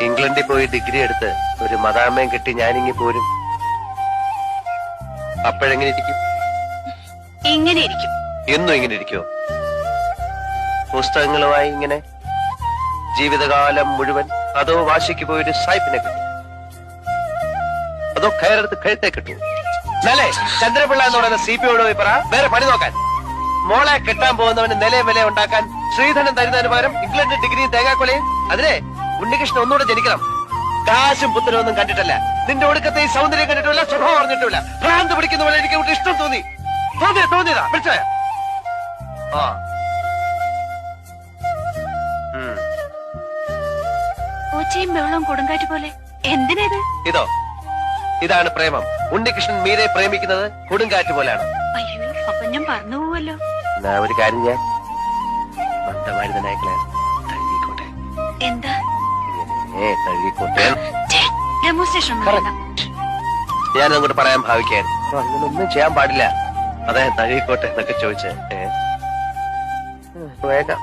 ഇംഗ്ലണ്ടിൽ പോയി ഡിഗ്രി എടുത്ത് ഒരു മതാമ്മയും കിട്ടി ഞാനിങ്ങി പോരും. അപ്പോഴെങ്ങനെ ഇരിക്കും? ഇങ്ങനെ ഇരിക്കും. എന്നും ഇങ്ങനെ ഇരിക്കുമോ? പുസ്തകങ്ങളുമായി ഇങ്ങനെ ജീവിതകാലം മുഴുവൻ? അതോ വാശിക്ക് പോയൊരു സായിപ്പിനെ കിട്ടും? അതോ കയറെടുത്ത് കഴുത്തെ കിട്ടും? നല്ലേ ചന്ദ്രപിള്ള എന്ന് പറയുന്ന CPയോട് പോയി പറ വേറെ പണി നോക്കാൻ. മോളെ കെട്ടാൻ പോകുന്നവന് നിലയും വില ഉണ്ടാക്കാൻ ശ്രീധരൻ തരുന്നതിന് പകരം ഇംഗ്ലണ്ട് ഡിഗ്രി തേങ്ങാക്കൊലയും. അതിനെ ഉണ്ണികൃഷ്ണൻ ഒന്നുകൂടെ ജനിക്കണം. കാശും പുത്തനൊന്നും കണ്ടിട്ടല്ല, നിന്റെ ഒടുക്കത്തെ ഈ സൗന്ദര്യം കണ്ടിട്ടില്ല, സ്വഭാവം അറിഞ്ഞിട്ടില്ല. ഭ്രാന്ത് പിടിക്കുന്ന പോലെ എനിക്ക് ഇഷ്ടം തോന്നിയതാ. മനസ്സിലായ? ആ ഒച്ചയും വെള്ളവും കൊടുങ്കാറ്റ് പോലെ. എന്തിനേത്? ഇതാണ് പ്രേമം. ഉണ്ണികൃഷ്ണൻ മീരെ പ്രേമിക്കുന്നത് കൊടുങ്കാറ്റ് പോലെയാണ്. അയ്യോ, അപ്പൊ ഞാൻ പറഞ്ഞു പോവല്ലോ. എന്നാ ഒരു കാര്യം ഞാൻ മന്ദമാരുതനായിക്കളെ തഴുകിക്കോട്ടെ. എന്താ? തഴുകിക്കോട്ടെ. ഡെമോൺസ്ട്രേഷൻ ഞാൻ അങ്ങോട്ട് പറയാൻ ഭാവിക്കാൻ അങ്ങനൊന്നും ചെയ്യാൻ പാടില്ല. അതെ തഴുകിക്കോട്ടെ എന്നൊക്കെ ചോദിച്ചേ വേഗം